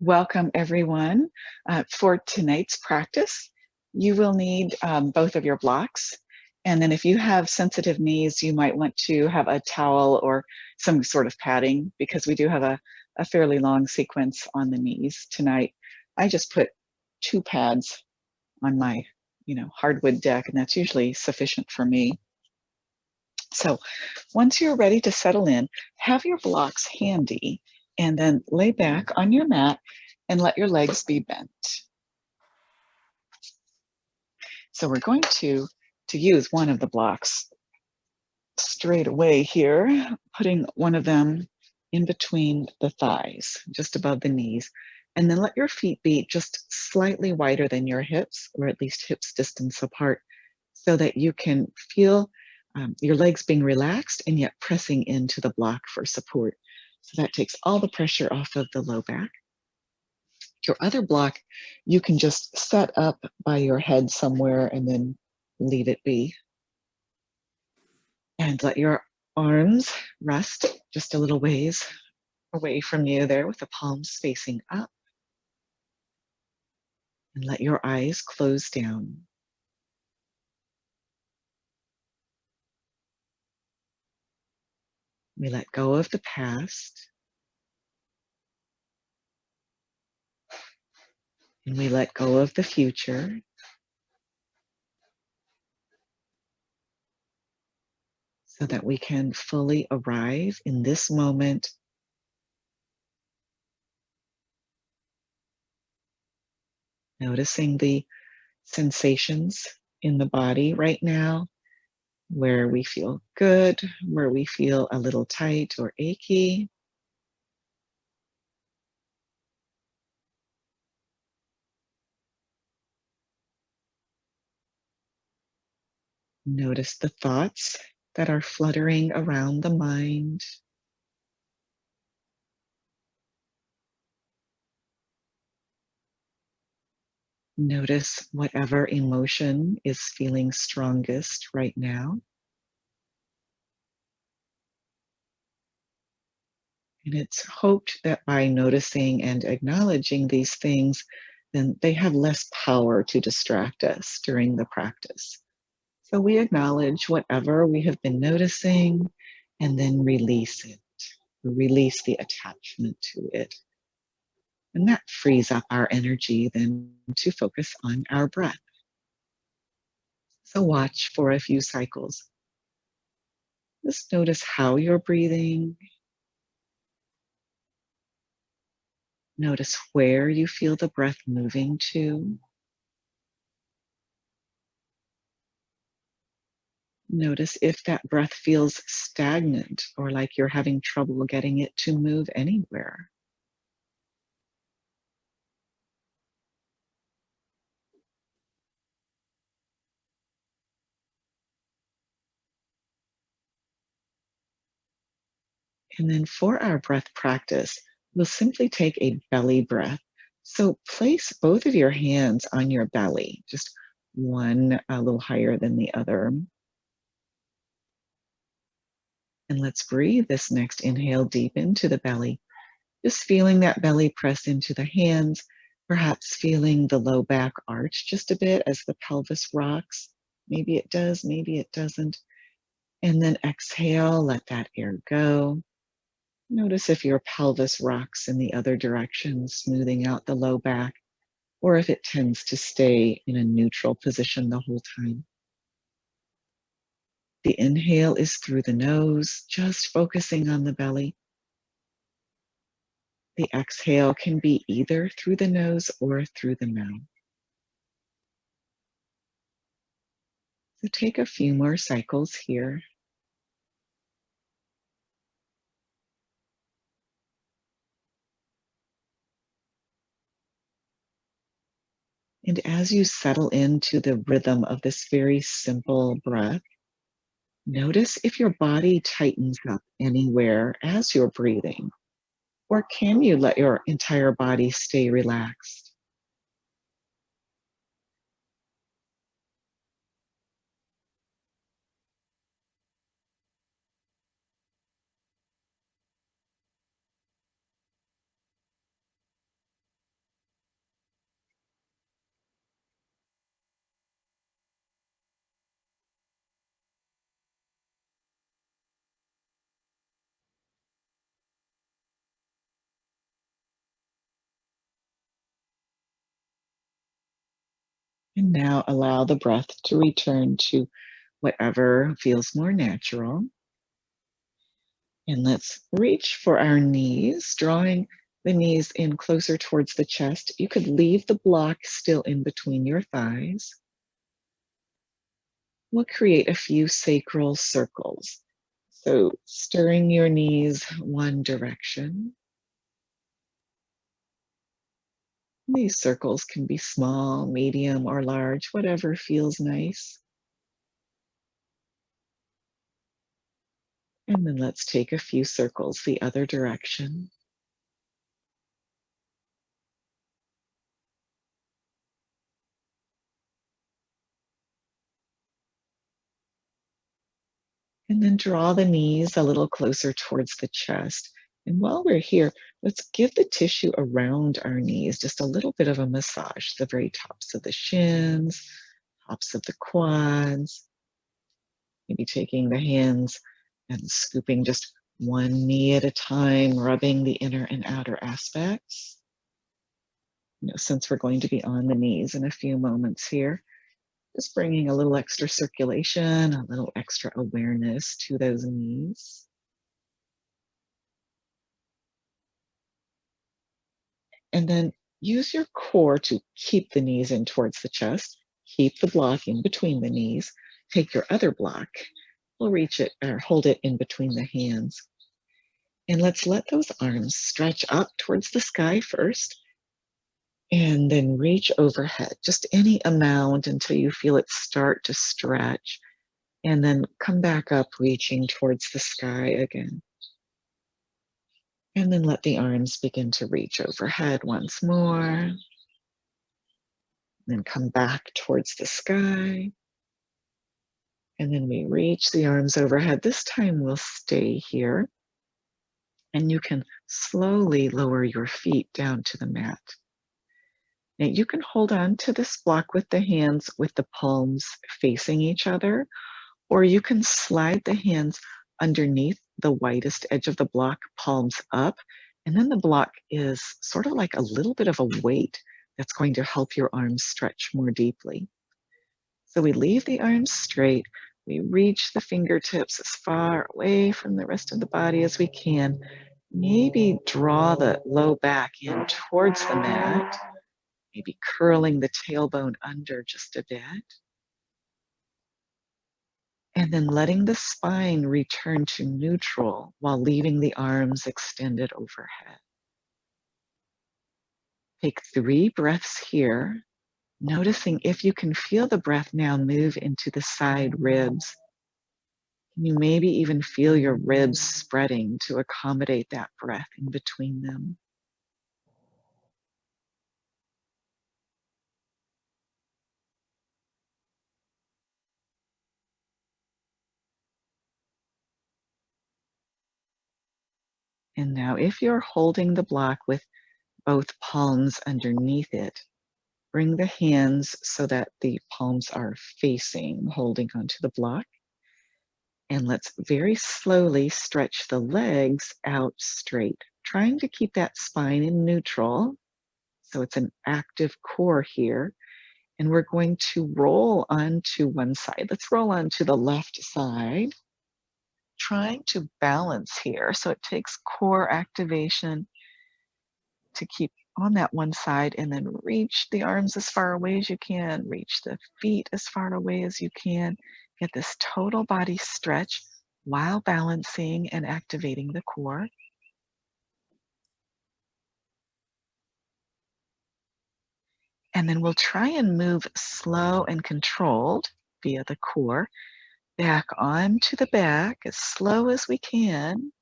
Welcome, everyone. For tonight's practice, you will need both of your blocks. And then if you have sensitive knees, you might want to have a towel or some sort of padding because we do have a fairly long sequence on the knees tonight. I just put 2 pads on my, hardwood deck, and that's usually sufficient for me. So once you're ready to settle in, have your blocks handy and then lay back on your mat and let your legs be bent. So we're going to use one of the blocks straight away here, putting one of them in between the thighs, just above the knees. And then let your feet be just slightly wider than your hips, or at least hips distance apart, so that you can feel your legs being relaxed and yet pressing into the block for support. So that takes all the pressure off of the low back. Your other block, you can just set up by your head somewhere and then leave it be. And let your arms rest just a little ways away from you there with the palms facing up. And let your eyes close down. We let go of the past. And we let go of the future. So that we can fully arrive in this moment. Noticing the sensations in the body right now, where we feel good, where we feel a little tight or achy. Notice the thoughts that are fluttering around the mind. Notice whatever emotion is feeling strongest right now. And it's hoped that by noticing and acknowledging these things, then they have less power to distract us during the practice. So we acknowledge whatever we have been noticing and then release it, release the attachment to it. And that frees up our energy then to focus on our breath. So watch for a few cycles. Just notice how you're breathing. Notice where you feel the breath moving to. Notice if that breath feels stagnant or like you're having trouble getting it to move anywhere. And then for our breath practice, we'll simply take a belly breath. So place both of your hands on your belly, just one a little higher than the other. And let's breathe this next inhale deep into the belly, just feeling that belly press into the hands, perhaps feeling the low back arch just a bit as the pelvis rocks. Maybe it does, maybe it doesn't. And then exhale, let that air go. Notice if your pelvis rocks in the other direction, smoothing out the low back, or if it tends to stay in a neutral position the whole time. The inhale is through the nose, just focusing on the belly. The exhale can be either through the nose or through the mouth. So take a few more cycles here. And as you settle into the rhythm of this very simple breath, notice if your body tightens up anywhere as you're breathing, or can you let your entire body stay relaxed? And now allow the breath to return to whatever feels more natural. And let's reach for our knees, drawing the knees in closer towards the chest. You could leave the block still in between your thighs. We'll create a few sacral circles. So stirring your knees one direction. These circles can be small, medium, or large, whatever feels nice. And then let's take a few circles the other direction. And then draw the knees a little closer towards the chest. And while we're here, let's give the tissue around our knees just a little bit of a massage, the very tops of the shins, tops of the quads, maybe taking the hands and scooping just one knee at a time, rubbing the inner and outer aspects. Since we're going to be on the knees in a few moments here, just bringing a little extra circulation, a little extra awareness to those knees. And then use your core to keep the knees in towards the chest. Keep the block in between the knees. Take your other block. We'll reach it or hold it in between the hands. And let's let those arms stretch up towards the sky first. And then reach overhead, just any amount until you feel it start to stretch. And then come back up, reaching towards the sky again. And then let the arms begin to reach overhead once more. Then come back towards the sky. And then we reach the arms overhead. This time we'll stay here. And you can slowly lower your feet down to the mat. Now you can hold on to this block with the hands with the palms facing each other, or you can slide the hands underneath the widest edge of the block, palms up, and then the block is sort of like a little bit of a weight that's going to help your arms stretch more deeply. So we leave the arms straight, we reach the fingertips as far away from the rest of the body as we can. Maybe draw the low back in towards the mat, maybe curling the tailbone under just a bit. And then letting the spine return to neutral while leaving the arms extended overhead. Take 3 breaths here, noticing if you can feel the breath now move into the side ribs. You maybe even feel your ribs spreading to accommodate that breath in between them. And now if you're holding the block with both palms underneath it, bring the hands so that the palms are facing, holding onto the block. And let's very slowly stretch the legs out straight, trying to keep that spine in neutral. So it's an active core here. And we're going to roll onto one side. Let's roll onto the left side, trying to balance here. So it takes core activation to keep on that one side and then reach the arms as far away as you can, reach the feet as far away as you can. Get this total body stretch while balancing and activating the core. And then we'll try and move slow and controlled via the core back onto the back as slow as we can.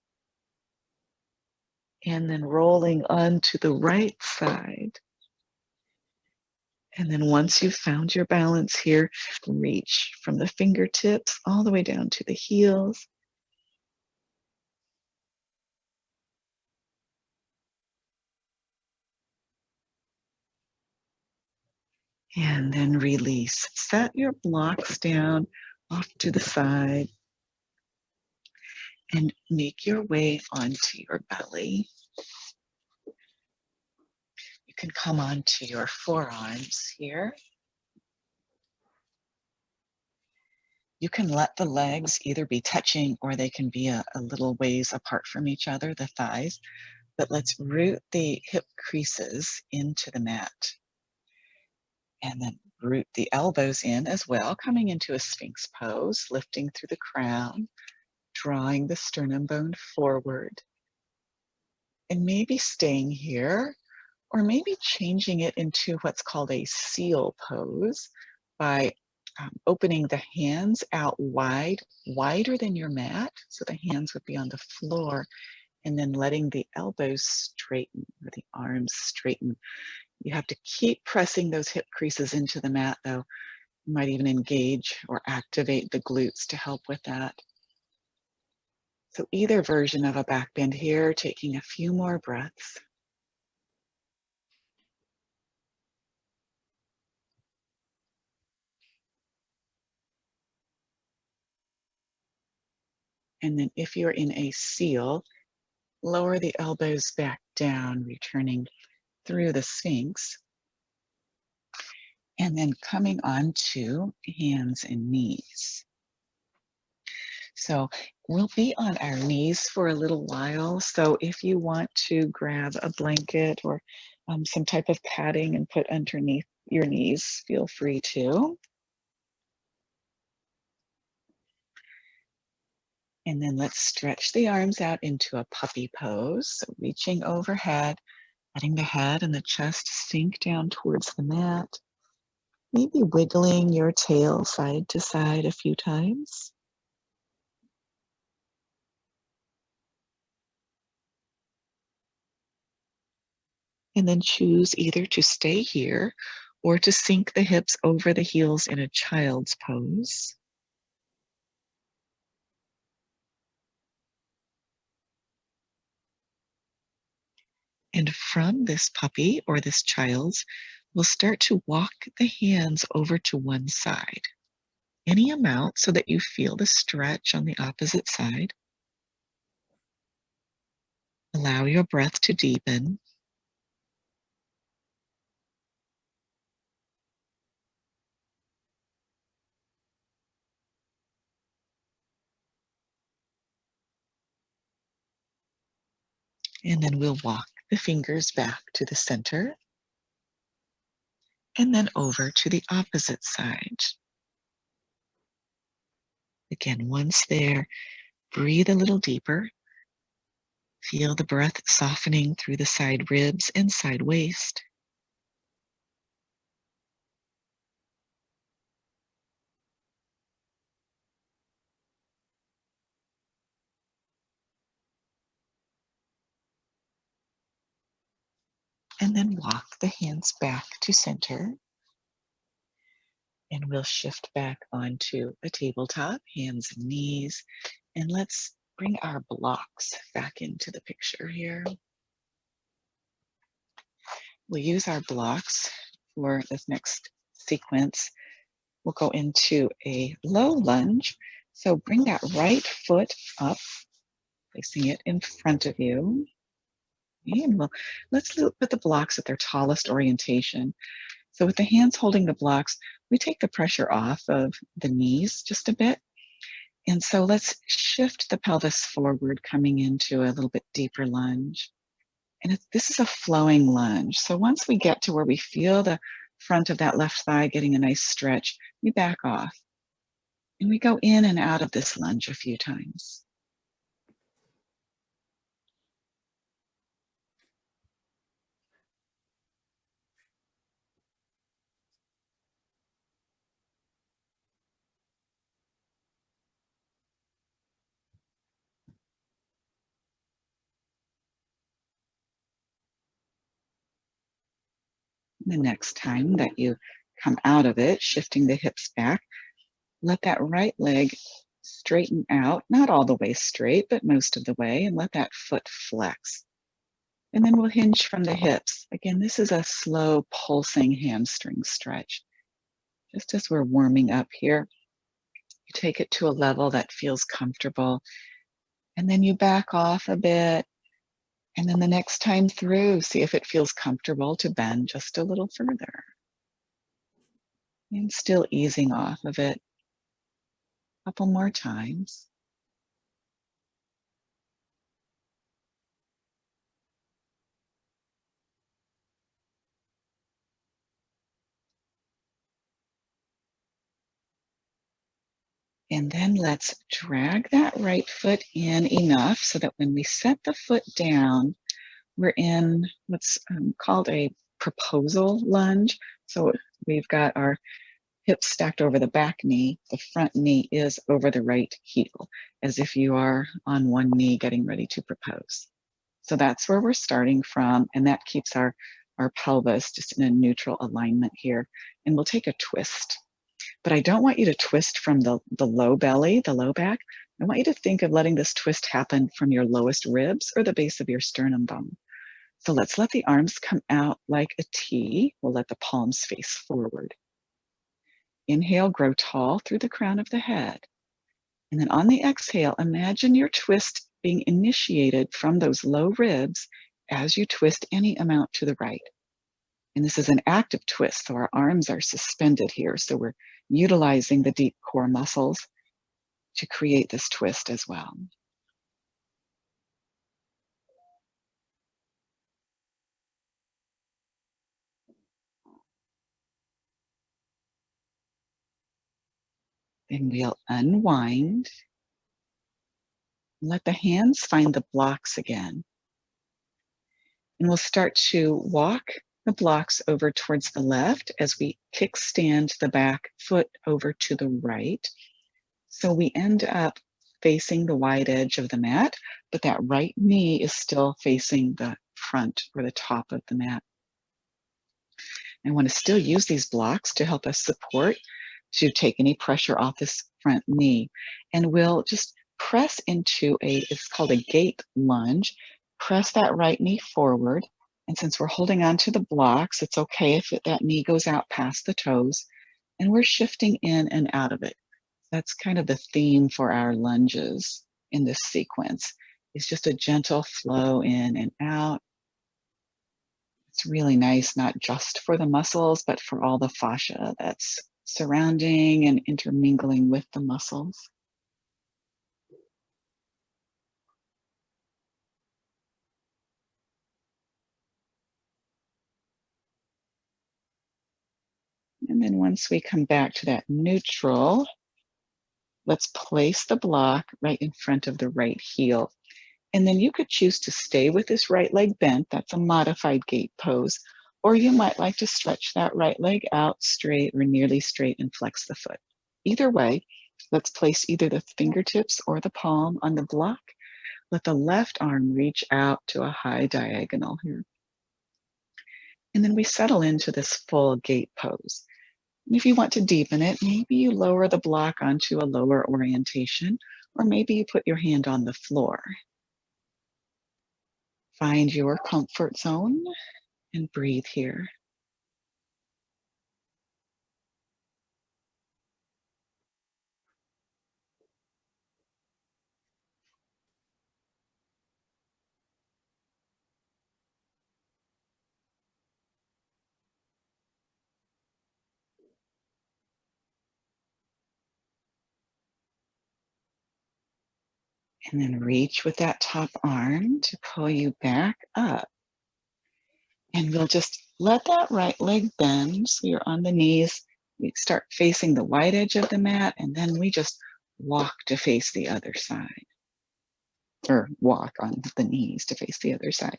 And then rolling onto the right side. And then once you've found your balance here, reach from the fingertips all the way down to the heels. And then release. Set your blocks down off to the side and make your way onto your belly. You can come onto your forearms here. You can let the legs either be touching or they can be a little ways apart from each other, the thighs, but let's root the hip creases into the mat. And then root the elbows in as well, coming into a Sphinx pose, lifting through the crown, drawing the sternum bone forward, and maybe staying here, or maybe changing it into what's called a seal pose by opening the hands out wide, wider than your mat, so the hands would be on the floor, and then letting the elbows straighten or the arms straighten. You have to keep pressing those hip creases into the mat though. You might even engage or activate the glutes to help with that. So either version of a back bend here, taking a few more breaths. And then if you're in a seal, lower the elbows back down, returning through the Sphinx. And then coming on to hands and knees. So we'll be on our knees for a little while. So if you want to grab a blanket or some type of padding and put underneath your knees, feel free to. And then let's stretch the arms out into a puppy pose. So reaching overhead, letting the head and the chest sink down towards the mat. Maybe wiggling your tail side to side a few times. And then choose either to stay here or to sink the hips over the heels in a child's pose. And from this puppy or this child's, we'll start to walk the hands over to one side. Any amount so that you feel the stretch on the opposite side. Allow your breath to deepen. And then we'll walk the fingers back to the center. And then over to the opposite side. Again, once there, breathe a little deeper. Feel the breath softening through the side ribs and side waist. And then walk the hands back to center. And we'll shift back onto a tabletop, hands and knees. And let's bring our blocks back into the picture here. We'll use our blocks for this next sequence. We'll go into a low lunge. So bring that right foot up, placing it in front of you. And let's put the blocks at their tallest orientation. So with the hands holding the blocks, we take the pressure off of the knees just a bit. And so let's shift the pelvis forward, coming into a little bit deeper lunge. And this is a flowing lunge. So once we get to where we feel the front of that left thigh getting a nice stretch, we back off. And we go in and out of this lunge a few times. The next time that you come out of it, shifting the hips back, let that right leg straighten out, not all the way straight, but most of the way, and let that foot flex. And then we'll hinge from the hips. Again, this is a slow pulsing hamstring stretch. Just as we're warming up here, you take it to a level that feels comfortable, and then you back off a bit. And then the next time through, see if it feels comfortable to bend just a little further. And still easing off of it. Couple more times. And then let's drag that right foot in enough so that when we set the foot down, we're in what's called a proposal lunge. So we've got our hips stacked over the back knee. The front knee is over the right heel, as if you are on one knee getting ready to propose. So that's where we're starting from, and that keeps our pelvis just in a neutral alignment here. And we'll take a twist. But I don't want you to twist from the low belly, the low back. I want you to think of letting this twist happen from your lowest ribs or the base of your sternum bone. So let's let the arms come out like a T. We'll let the palms face forward. Inhale, grow tall through the crown of the head. And then on the exhale, imagine your twist being initiated from those low ribs as you twist any amount to the right. And this is an active twist, so our arms are suspended here. So we're utilizing the deep core muscles to create this twist as well. Then we'll unwind. Let the hands find the blocks again. And we'll start to walk the blocks over towards the left as we kickstand the back foot over to the right. So we end up facing the wide edge of the mat, but that right knee is still facing the front or the top of the mat. I want to still use these blocks to help us support, to take any pressure off this front knee. And we'll just press into it's called a gate lunge. Press that right knee forward. And since we're holding on to the blocks, it's okay if that knee goes out past the toes. And we're shifting in and out of it. That's kind of the theme for our lunges in this sequence. It's just a gentle flow in and out. It's really nice, not just for the muscles, but for all the fascia that's surrounding and intermingling with the muscles. And then once we come back to that neutral, let's place the block right in front of the right heel. And then you could choose to stay with this right leg bent. That's a modified gate pose. Or you might like to stretch that right leg out straight or nearly straight and flex the foot. Either way, let's place either the fingertips or the palm on the block. Let the left arm reach out to a high diagonal here. And then we settle into this full gate pose. And if you want to deepen it, maybe you lower the block onto a lower orientation, or maybe you put your hand on the floor. Find your comfort zone and breathe here. And then reach with that top arm to pull you back up. And we'll just let that right leg bend. So you're on the knees. We start facing the wide edge of the mat, and then we just walk to face the other side, or walk on the knees to face the other side.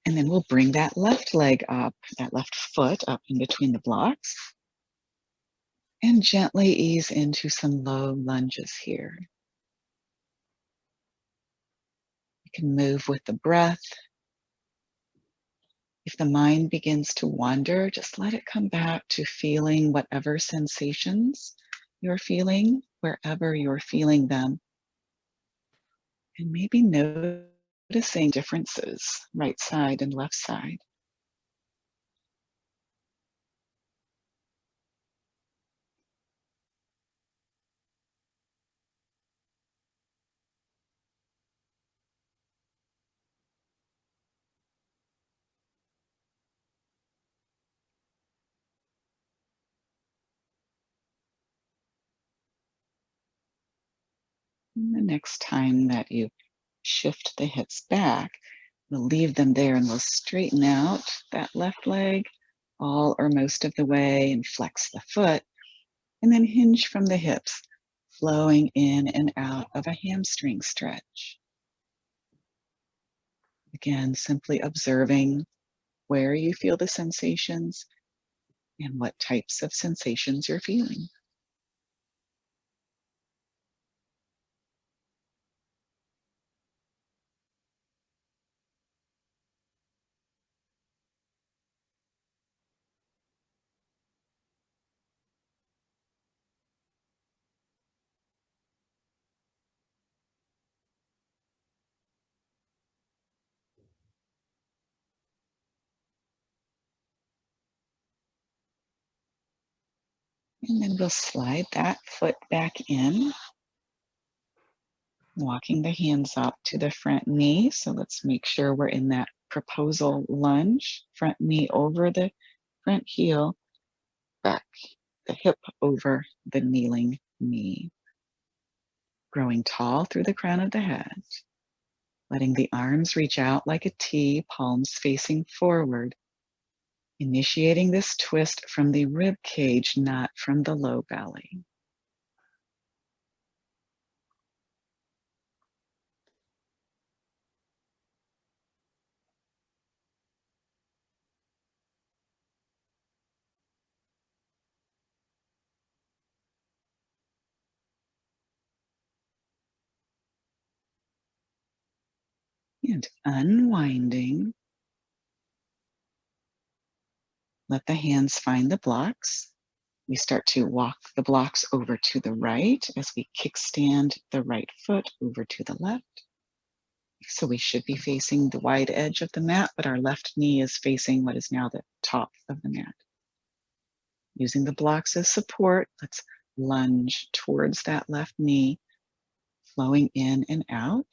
And then we'll bring that left leg up, that left foot up in between the blocks, and gently ease into some low lunges here. You can move with the breath. If the mind begins to wander, just let it come back to feeling whatever sensations you're feeling, wherever you're feeling them. And maybe noticing differences, right side and left side. And the next time that you shift the hips back, we'll leave them there and we'll straighten out that left leg all or most of the way and flex the foot, and then hinge from the hips, flowing in and out of a hamstring stretch. Again, simply observing where you feel the sensations and what types of sensations you're feeling. And then we'll slide that foot back in, walking the hands up to the front knee. So let's make sure we're in that proposal lunge, front knee over the front heel, back the hip over the kneeling knee. Growing tall through the crown of the head, letting the arms reach out like a T, palms facing forward, initiating this twist from the rib cage, not from the low belly. And unwinding, let the hands find the blocks. We start to walk the blocks over to the right as we kickstand the right foot over to the left. So we should be facing the wide edge of the mat, but our left knee is facing what is now the top of the mat. Using the blocks as support, let's lunge towards that left knee, flowing in and out.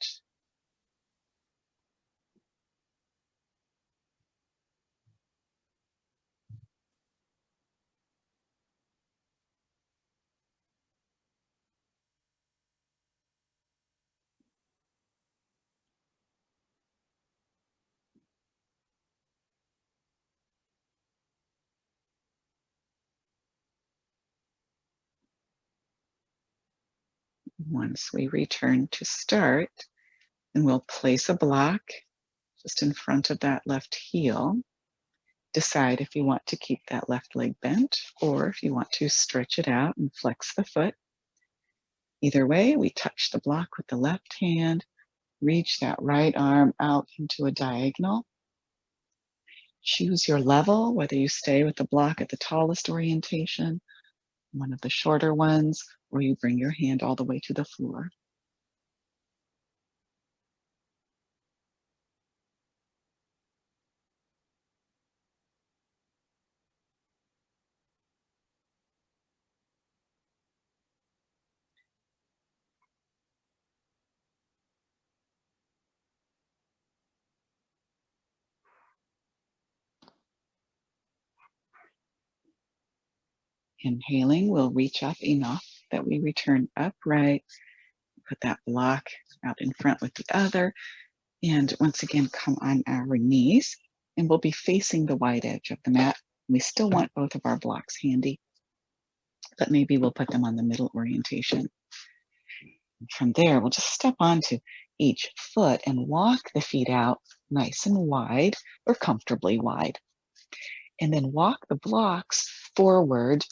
Once we return to start, and we'll place a block just in front of that left heel. Decide if you want to keep that left leg bent or if you want to stretch it out and flex the foot. Either way, we touch the block with the left hand, reach that right arm out into a diagonal. Choose your level, whether you stay with the block at the tallest orientation, one of the shorter ones, or you bring your hand all the way to the floor. Inhaling, we'll reach up enough that we return upright, put that block out in front with the other, and once again, come on our knees, and we'll be facing the wide edge of the mat. We still want both of our blocks handy, but maybe we'll put them on the middle orientation. From there, we'll just step onto each foot and walk the feet out nice and wide or comfortably wide. And then walk the blocks forward,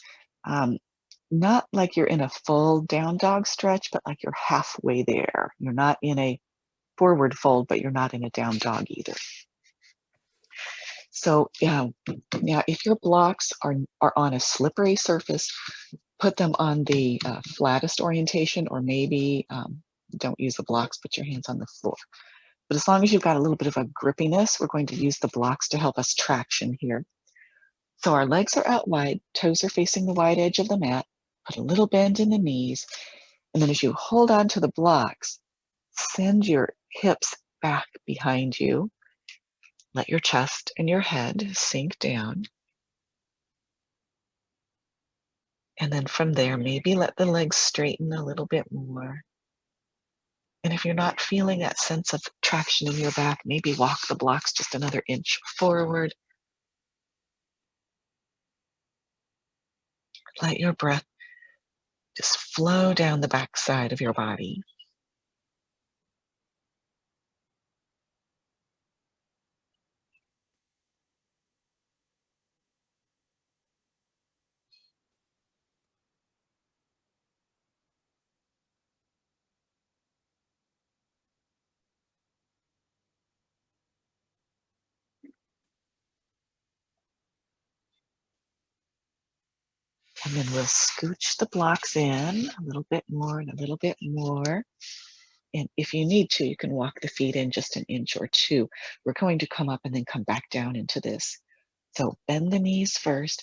not like you're in a full down dog stretch, but like you're halfway there. You're not in a forward fold, but you're not in a down dog either. So yeah, if your blocks are on a slippery surface, put them on the flattest orientation, or maybe don't use the blocks, put your hands on the floor. But as long as you've got a little bit of a grippiness, we're going to use the blocks to help us traction here. So our legs are out wide, toes are facing the wide edge of the mat, put a little bend in the knees, and then as you hold on to the blocks, send your hips back behind you. Let your chest and your head sink down. And then from there, maybe let the legs straighten a little bit more. And if you're not feeling that sense of traction in your back, maybe walk the blocks just another inch forward. Let your breath just flow down the back side of your body. And then we'll scooch the blocks in a little bit more and a little bit more. And if you need to, you can walk the feet in just an inch or two. We're going to come up and then come back down into this. So bend the knees first,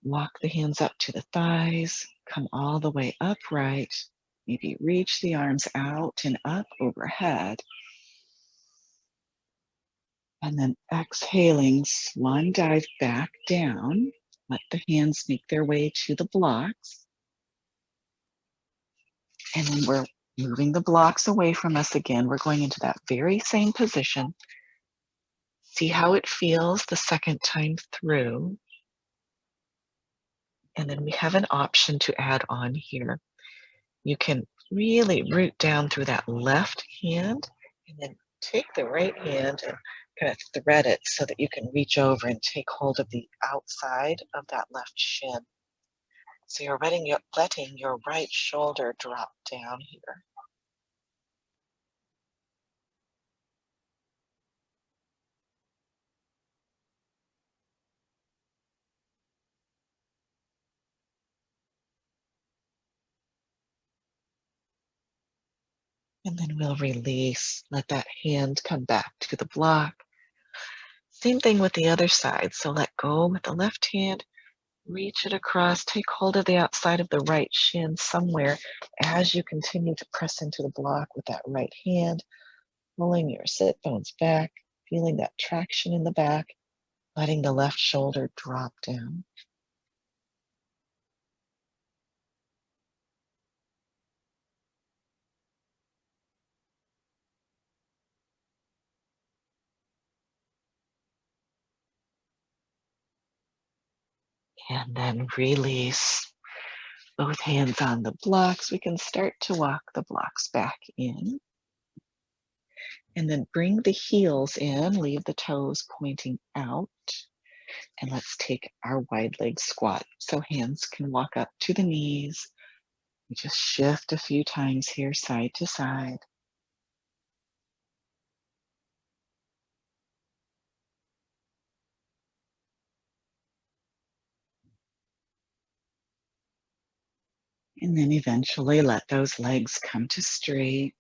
walk the hands up to the thighs, come all the way upright. Maybe reach the arms out and up overhead. And then exhaling, swan dive back down. Let the hands make their way to the blocks. And then we're moving the blocks away from us again. We're going into that very same position. See how it feels the second time through. And then we have an option to add on here. You can really root down through that left hand and then take the right hand and kind of thread it so that you can reach over and take hold of the outside of that left shin. So you're letting your right shoulder drop down here. And then we'll release, let that hand come back to the block. Same thing with the other side. So let go with the left hand, reach it across, take hold of the outside of the right shin somewhere as you continue to press into the block with that right hand, pulling your sit bones back, feeling that traction in the back, letting the left shoulder drop down. And then release. Both hands on the blocks. We can start to walk the blocks back in. And then bring the heels in, leave the toes pointing out. And let's take our wide leg squat. So hands can walk up to the knees. We just shift a few times here, side to side. And then eventually let those legs come to straight.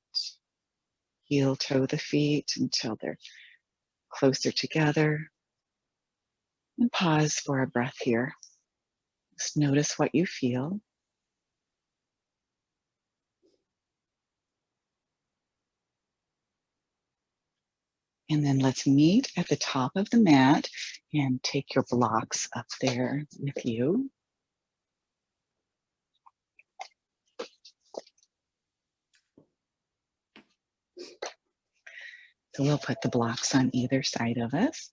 Heel toe the feet until they're closer together. And pause for a breath here. Just notice what you feel. And then let's meet at the top of the mat and take your blocks up there with you. So we'll put the blocks on either side of us.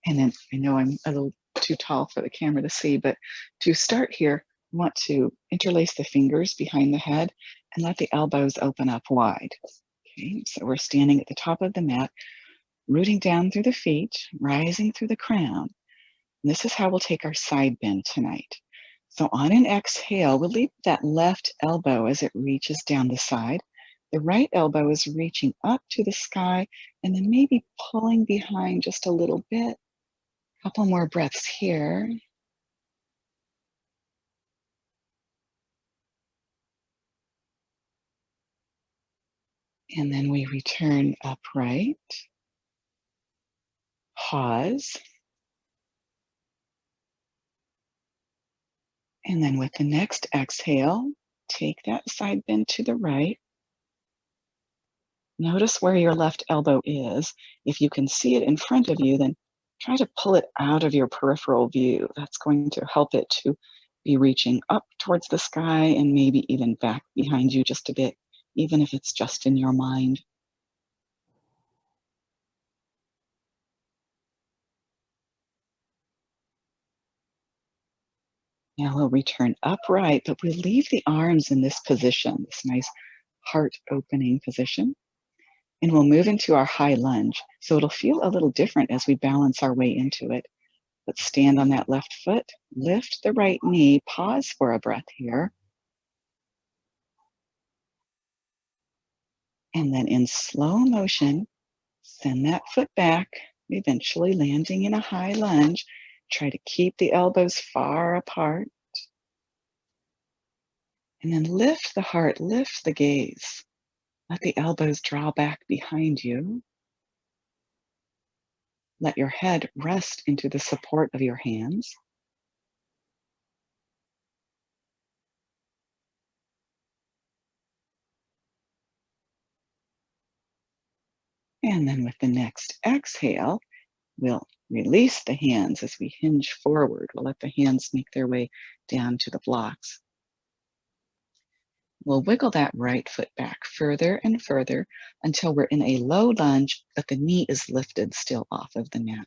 And then I know I'm a little too tall for the camera to see, but to start here, I want to interlace the fingers behind the head and let the elbows open up wide. Okay, so we're standing at the top of the mat, rooting down through the feet, rising through the crown. And this is how we'll take our side bend tonight. So on an exhale, we'll leave that left elbow as it reaches down the side. The right elbow is reaching up to the sky and then maybe pulling behind just a little bit. Couple more breaths here. And then we return upright. Pause. And then with the next exhale, take that side bend to the right. Notice where your left elbow is. If you can see it in front of you, then try to pull it out of your peripheral view. That's going to help it to be reaching up towards the sky and maybe even back behind you just a bit even if it's just in your mind. Now we'll return upright, but we'll leave the arms in this position, this nice heart opening position. And we'll move into our high lunge. So it'll feel a little different as we balance our way into it. Let's stand on that left foot, lift the right knee, pause for a breath here. And then in slow motion, send that foot back, eventually landing in a high lunge. Try to keep the elbows far apart. And then lift the heart, lift the gaze. Let the elbows draw back behind you. Let your head rest into the support of your hands. And then with the next exhale, we'll release the hands as we hinge forward. We'll let the hands make their way down to the blocks. We'll wiggle that right foot back further and further until we're in a low lunge, but the knee is lifted still off of the mat.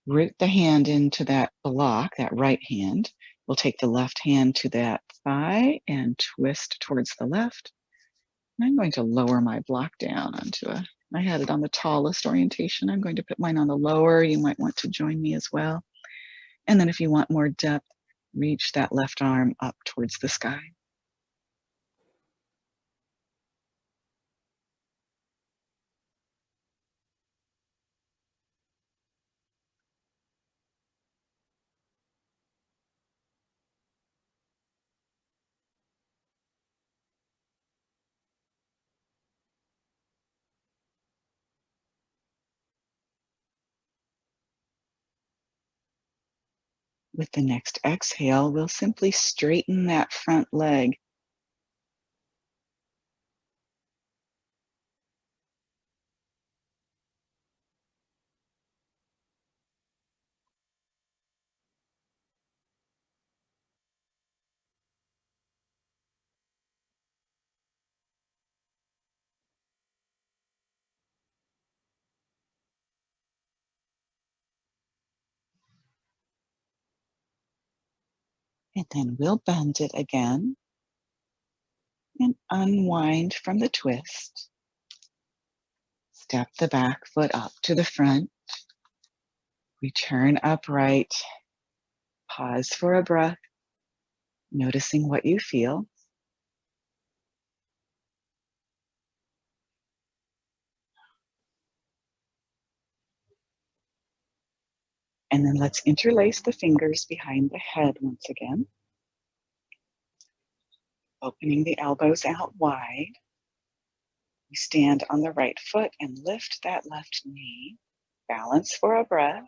Root the hand into that block, that right hand. We'll take the left hand to that thigh and twist towards the left. I'm going to lower my block down I had it on the tallest orientation. I'm going to put mine on the lower. You might want to join me as well. And then if you want more depth, reach that left arm up towards the sky. With the next exhale, we'll simply straighten that front leg. And then we'll bend it again and unwind from the twist. Step the back foot up to the front. Return upright. Pause for a breath, noticing what you feel. And then let's interlace the fingers behind the head once again. Opening the elbows out wide. You stand on the right foot and lift that left knee. Balance for a breath.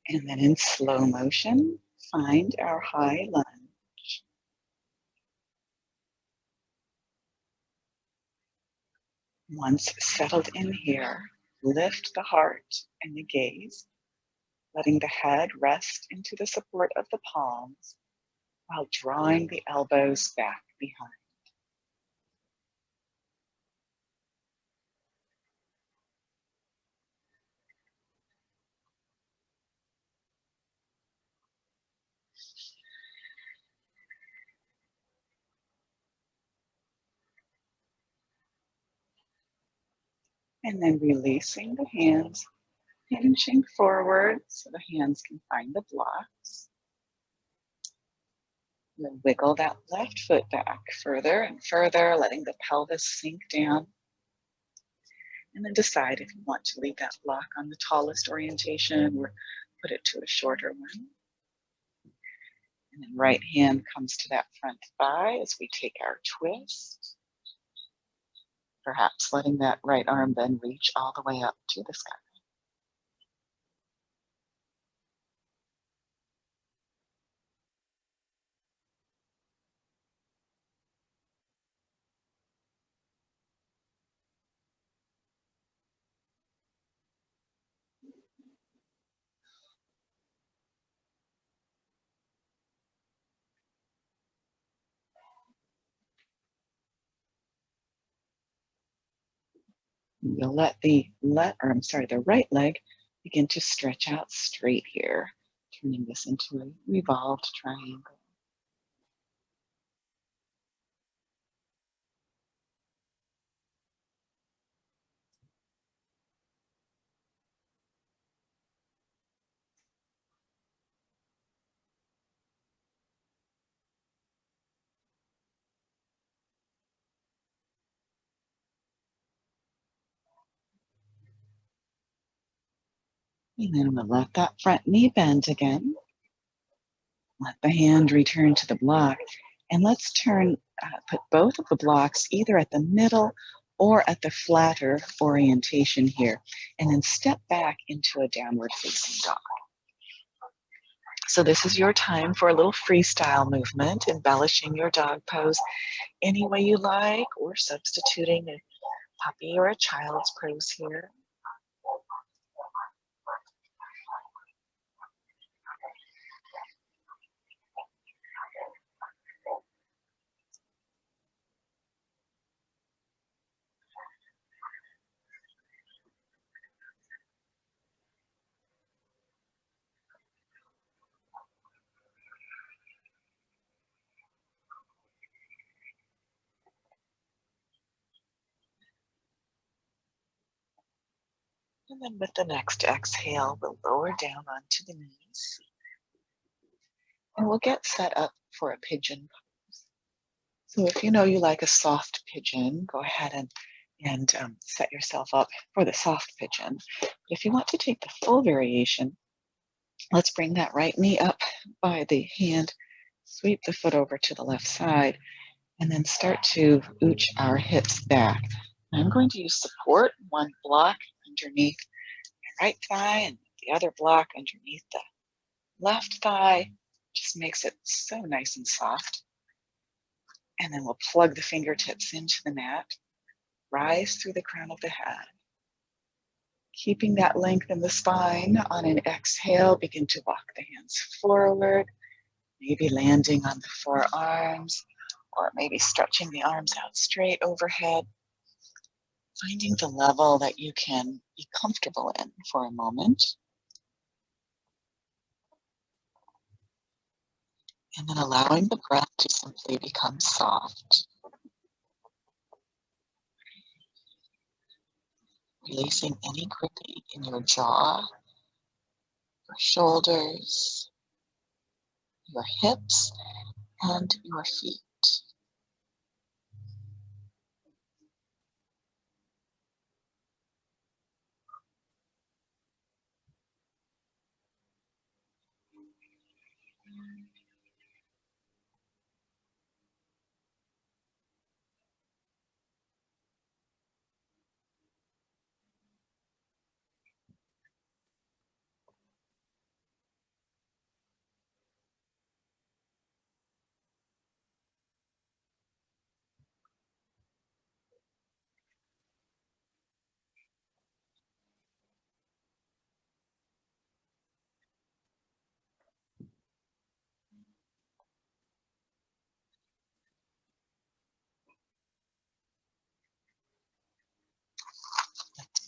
And then in slow motion, find our high lunge. Once settled in here, lift the heart and the gaze, letting the head rest into the support of the palms while drawing the elbows back behind. And then releasing the hands, hinging forward so the hands can find the blocks. Then wiggle that left foot back further and further, letting the pelvis sink down. And then decide if you want to leave that block on the tallest orientation or put it to a shorter one. And then right hand comes to that front thigh as we take our twist. Perhaps letting that right arm then reach all the way up to the sky. You'll let the right leg begin to stretch out straight here, turning this into a revolved triangle. And then we'll let that front knee bend again. Let the hand return to the block. And let's put both of the blocks either at the middle or at the flatter orientation here. And then step back into a downward facing dog. So this is your time for a little freestyle movement, embellishing your dog pose any way you like, or substituting a puppy or a child's pose here. And then with the next exhale, we'll lower down onto the knees. And we'll get set up for a pigeon pose. So if you know you like a soft pigeon, go ahead and set yourself up for the soft pigeon. But if you want to take the full variation, let's bring that right knee up by the hand, sweep the foot over to the left side, and then start to ooch our hips back. I'm going to use support, one block underneath my right thigh and the other block underneath the left thigh. Just makes it so nice and soft. And then we'll plug the fingertips into the mat, rise through the crown of the head. Keeping that length in the spine, on an exhale, begin to walk the hands forward, maybe landing on the forearms, or maybe stretching the arms out straight overhead, finding the level that you can be comfortable in for a moment. And then allowing the breath to simply become soft. Releasing any grip in your jaw, your shoulders, your hips, and your feet.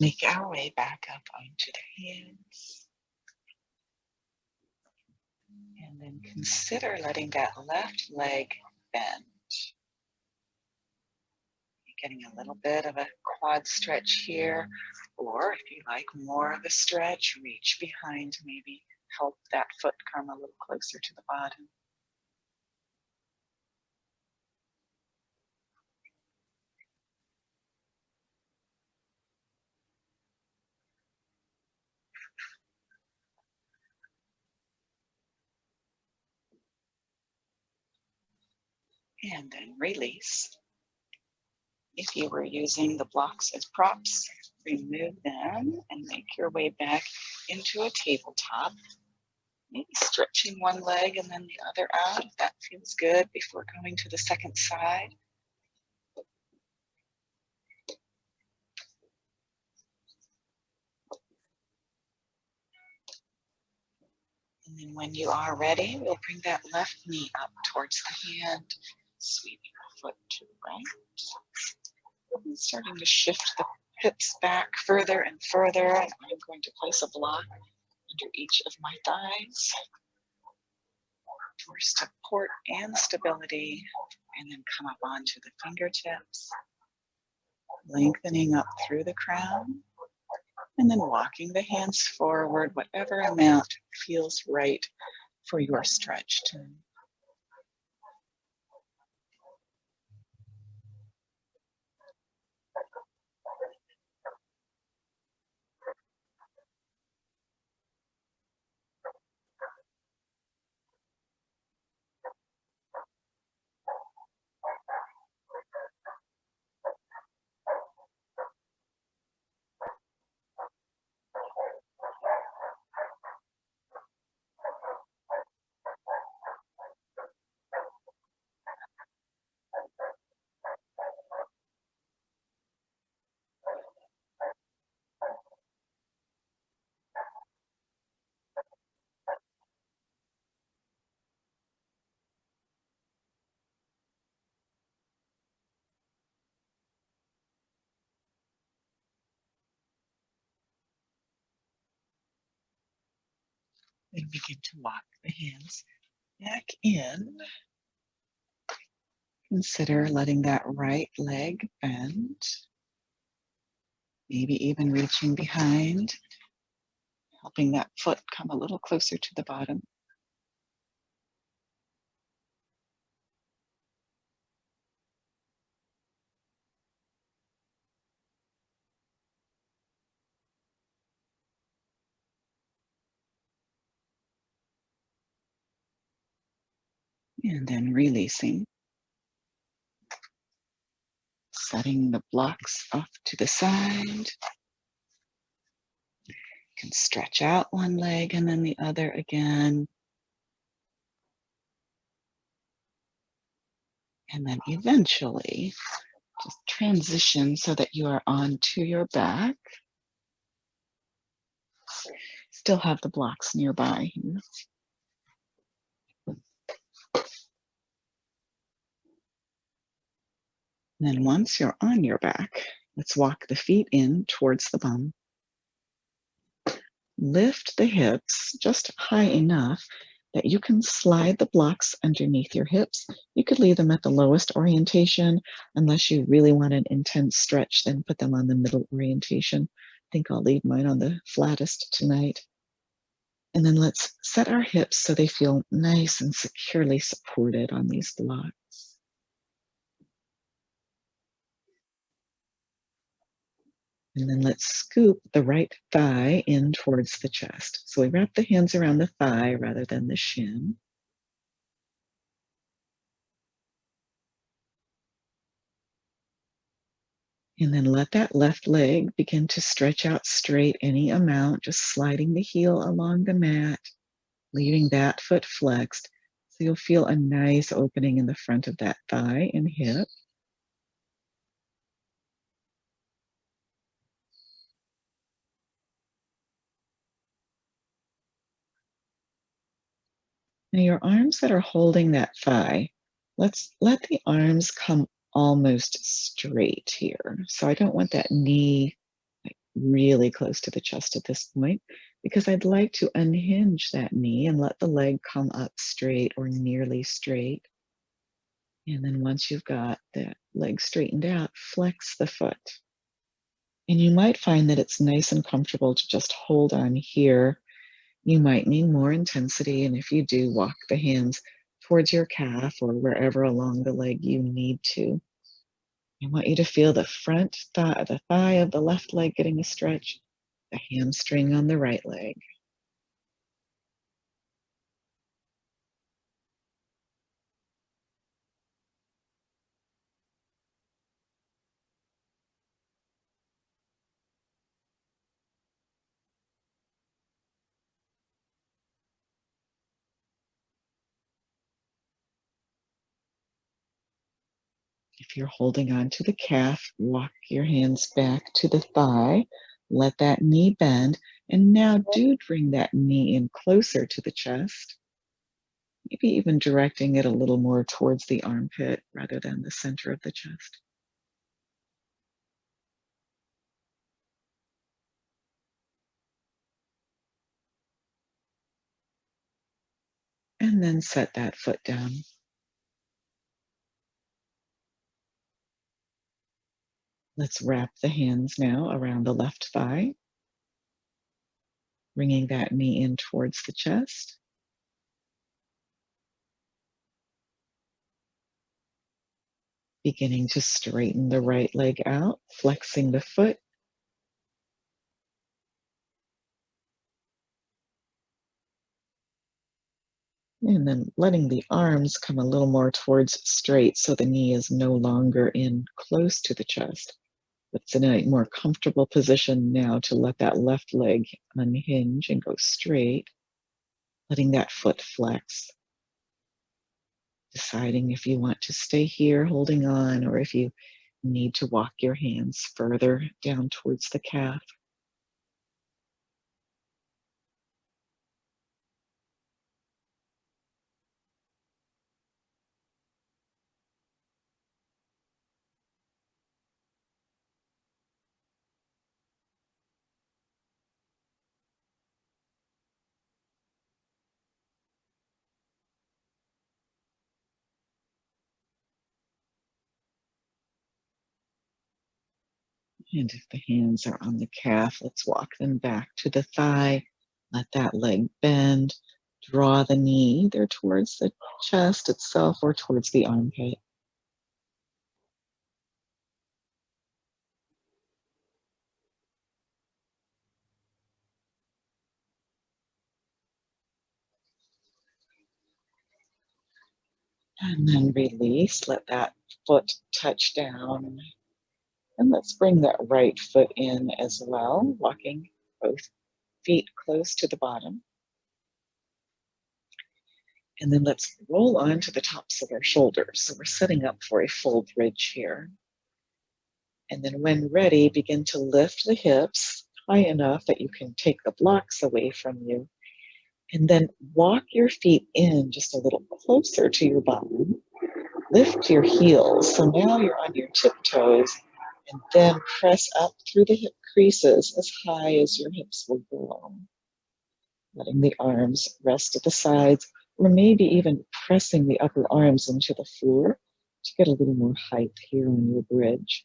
Make our way back up onto the hands. And then consider letting that left leg bend. Getting a little bit of a quad stretch here, or if you like more of a stretch, reach behind, maybe help that foot come a little closer to the bottom. And then release. If you were using the blocks as props, remove them and make your way back into a tabletop. Maybe stretching one leg and then the other out, if that feels good, before going to the second side. And then when you are ready, we'll bring that left knee up towards the hand, sweeping the foot to the right. And starting to shift the hips back further and further, and I'm going to place a block under each of my thighs for support and stability, and then come up onto the fingertips, lengthening up through the crown, and then walking the hands forward, whatever amount feels right for your stretch tone. Then begin to walk the hands back in. Consider letting that right leg bend, maybe even reaching behind, helping that foot come a little closer to the bottom. And then releasing, setting the blocks off to the side. You can stretch out one leg and then the other again. And then eventually just transition so that you are onto your back. Still have the blocks nearby here. And then once you're on your back, let's walk the feet in towards the bum. Lift the hips just high enough that you can slide the blocks underneath your hips. You could leave them at the lowest orientation. Unless you really want an intense stretch, then put them on the middle orientation. I think I'll leave mine on the flattest tonight. And then let's set our hips so they feel nice and securely supported on these blocks. And then let's scoop the right thigh in towards the chest. So we wrap the hands around the thigh rather than the shin. And then let that left leg begin to stretch out straight any amount, just sliding the heel along the mat, leaving that foot flexed. So you'll feel a nice opening in the front of that thigh and hip. Now your arms that are holding that thigh, let's let the arms come almost straight here. So I don't want that knee like really close to the chest at this point because I'd like to unhinge that knee and let the leg come up straight or nearly straight. And then once you've got that leg straightened out, flex the foot. And you might find that it's nice and comfortable to just hold on here. You might need more intensity, and if you do, walk the hands towards your calf or wherever along the leg you need to. I want you to feel the front thigh, the thigh of the left leg getting a stretch, the hamstring on the right leg. If you're holding on to the calf, walk your hands back to the thigh. Let that knee bend. And now do bring that knee in closer to the chest. Maybe even directing it a little more towards the armpit rather than the center of the chest. and then set that foot down. Let's wrap the hands now around the left thigh, bringing that knee in towards the chest. Beginning to straighten the right leg out, flexing the foot. And then letting the arms come a little more towards straight so the knee is no longer in close to the chest. But it's in a more comfortable position now to let that left leg unhinge and go straight, letting that foot flex. Deciding if you want to stay here holding on or if you need to walk your hands further down towards the calf. And if the hands are on the calf, let's walk them back to the thigh. Let that leg bend. Draw the knee either towards the chest itself or towards the armpit. And then release. Let that foot touch down. And let's bring that right foot in as well, walking both feet close to the bottom. And then let's roll onto the tops of our shoulders. So we're setting up for a full bridge here. And then when ready, begin to lift the hips high enough that you can take the blocks away from you. And then walk your feet in just a little closer to your bottom. Lift your heels. So now you're on your tiptoes. And then press up through the hip creases as high as your hips will go. Letting the arms rest at the sides, or maybe even pressing the upper arms into the floor to get a little more height here on your bridge.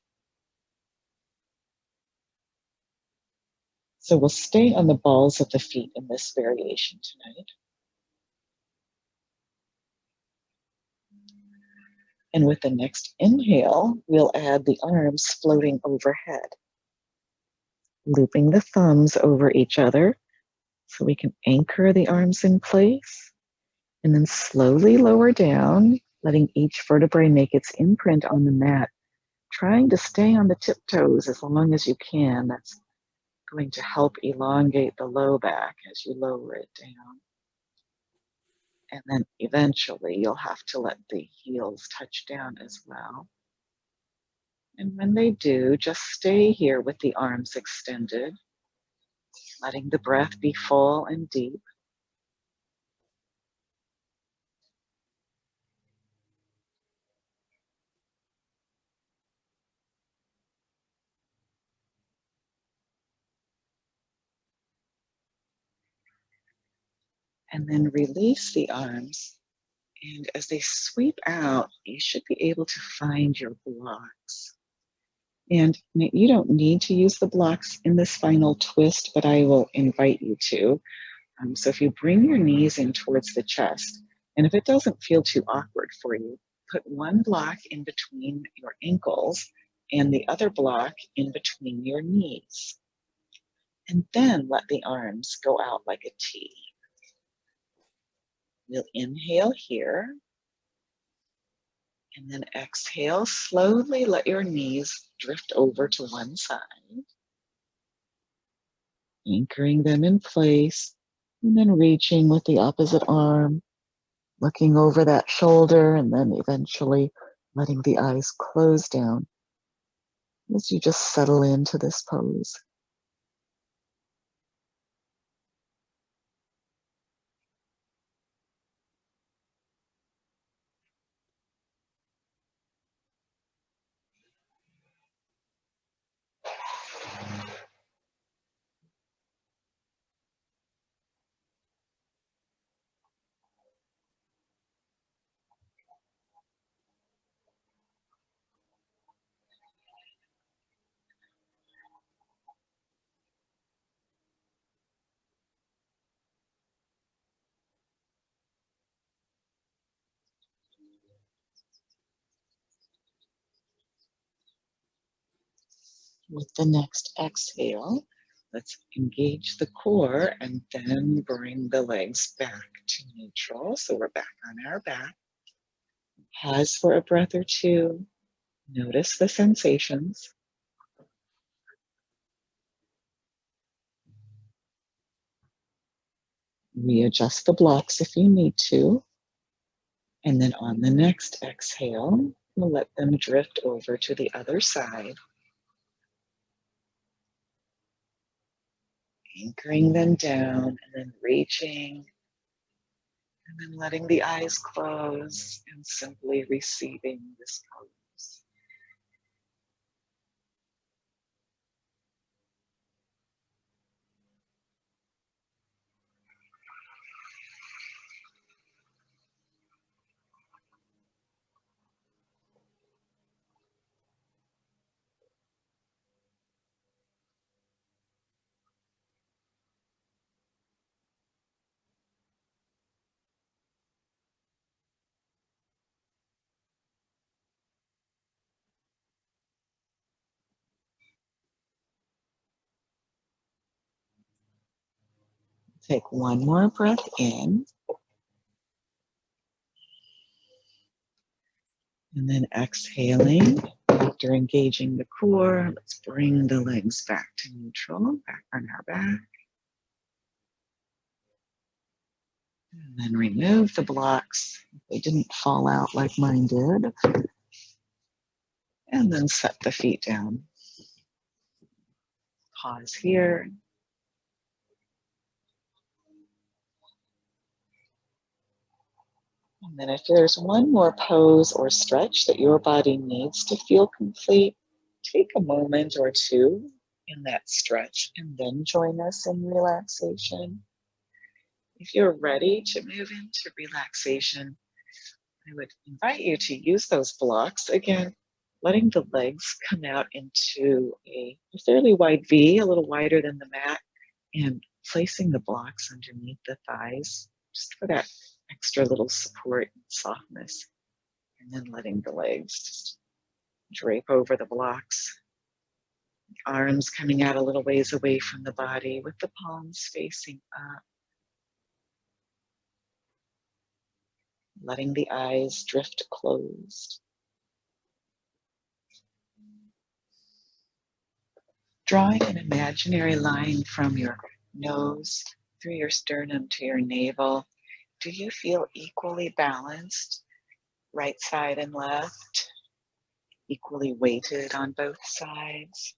So we'll stay on the balls of the feet in this variation tonight. And with the next inhale, we'll add the arms floating overhead, looping the thumbs over each other so we can anchor the arms in place. And then slowly lower down, letting each vertebrae make its imprint on the mat, trying to stay on the tiptoes as long as you can. That's going to help elongate the low back as you lower it down. And then eventually you'll have to let the heels touch down as well. And when they do, just stay here with the arms extended, letting the breath be full and deep. And then release the arms. And as they sweep out, you should be able to find your blocks. And you don't need to use the blocks in this final twist, but I will invite you to. So if you bring your knees in towards the chest, and if it doesn't feel too awkward for you, put one block in between your ankles and the other block in between your knees. And then let the arms go out like a T. We'll inhale here. And then exhale, slowly let your knees drift over to one side, anchoring them in place, and then reaching with the opposite arm, looking over that shoulder, and then eventually letting the eyes close down as you just settle into this pose. With the next exhale, let's engage the core and then bring the legs back to neutral. So we're back on our back. Pause for a breath or two. Notice the sensations. Readjust the blocks if you need to. And then on the next exhale, we'll let them drift over to the other side. Anchoring them down and then reaching and then letting the eyes close and simply receiving this pose. Take one more breath in. And then exhaling, after engaging the core, let's bring the legs back to neutral, back on our back. And then remove the blocks. They didn't fall out like mine did. And then set the feet down. Pause here. And then if there's one more pose or stretch that your body needs to feel complete, take a moment or two in that stretch and then join us in relaxation. If you're ready to move into relaxation, I would invite you to use those blocks. Again, letting the legs come out into a fairly wide V, a little wider than the mat, and placing the blocks underneath the thighs, just for that extra little support and softness. And then letting the legs just drape over the blocks. Arms coming out a little ways away from the body with the palms facing up. Letting the eyes drift closed. Drawing an imaginary line from your nose through your sternum to your navel. Do you feel equally balanced, right side and left, equally weighted on both sides?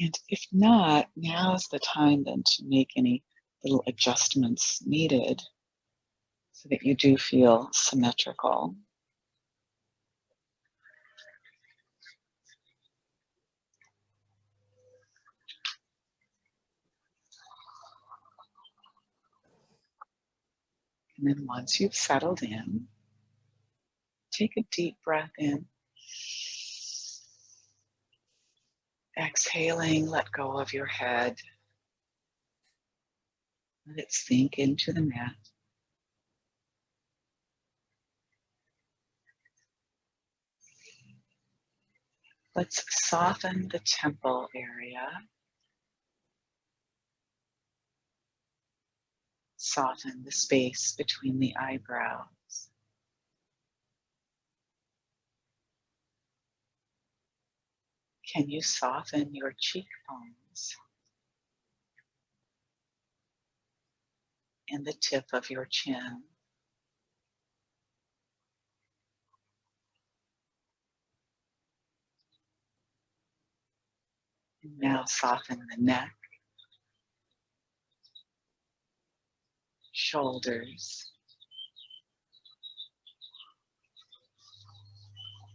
And if not, now's the time then to make any little adjustments needed so that you do feel symmetrical. And then once you've settled in, take a deep breath in. Exhaling, let go of your head. Let it sink into the mat. Let's soften the temple area. Soften the space between the eyebrows. Can you soften your cheekbones and the tip of your chin? And now soften the neck, shoulders,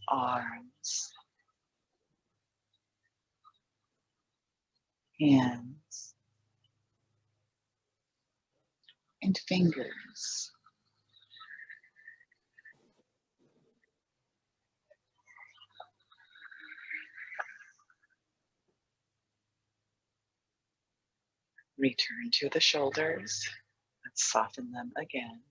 arms, hands, and fingers. Return to the shoulders. Let's soften them again.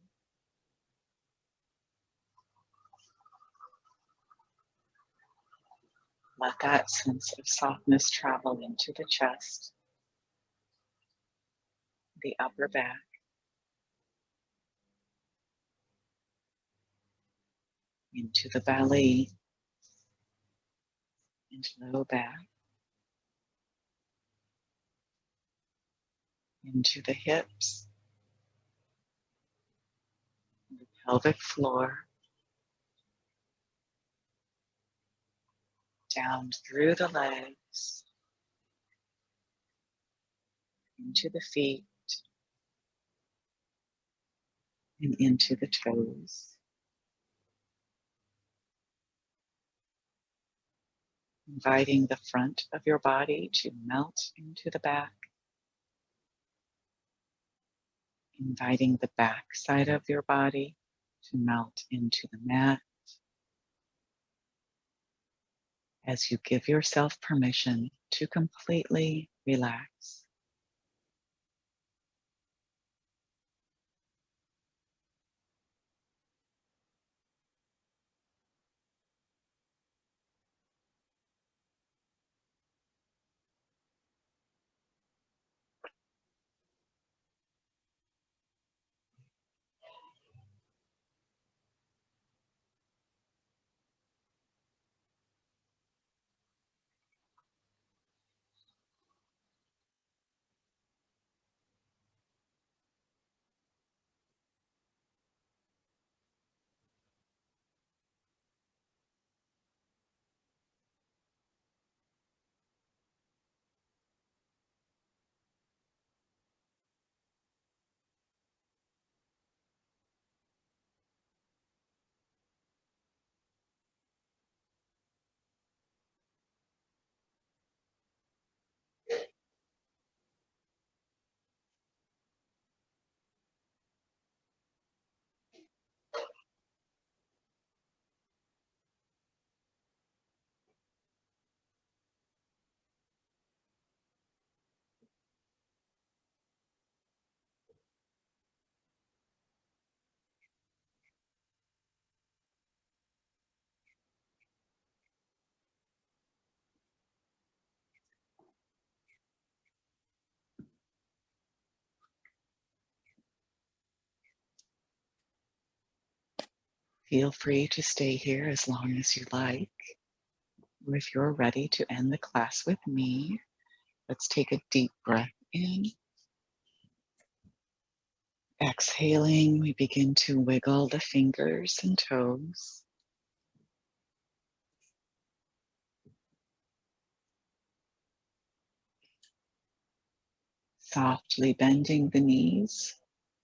Let that sense of softness travel into the chest, the upper back, into the belly and low back, into the hips, the pelvic floor, down through the legs, into the feet, and into the toes. Inviting the front of your body to melt into the back. Inviting the back side of your body to melt into the mat as you give yourself permission to completely relax. Feel free to stay here as long as you like. Or if you're ready to end the class with me, let's take a deep breath in. Exhaling, we begin to wiggle the fingers and toes. Softly bending the knees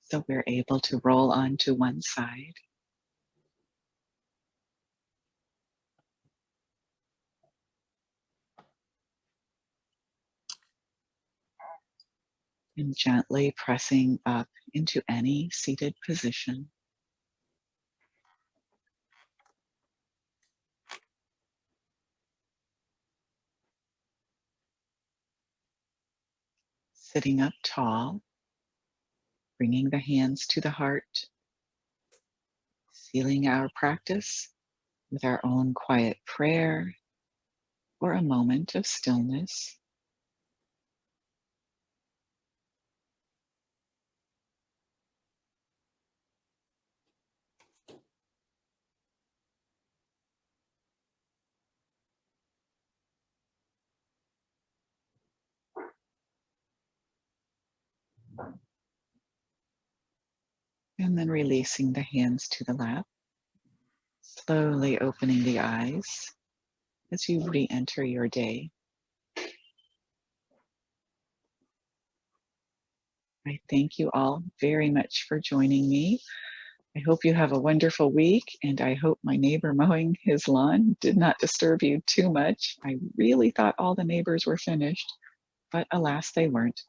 so we're able to roll onto one side. And gently pressing up into any seated position. Sitting up tall, bringing the hands to the heart, sealing our practice with our own quiet prayer or a moment of stillness. And then releasing the hands to the lap, slowly opening the eyes as you re-enter your day. I thank you all very much for joining me. I hope you have a wonderful week, and I hope my neighbor mowing his lawn did not disturb you too much. I really thought all the neighbors were finished, but alas, they weren't.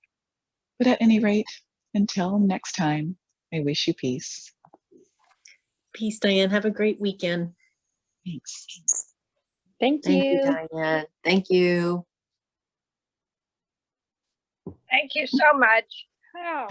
But at any rate, until next time, I wish you peace. Peace, Diane. Have a great weekend. Thanks. Thank you, Diane. Thank you. Thank you so much. Oh.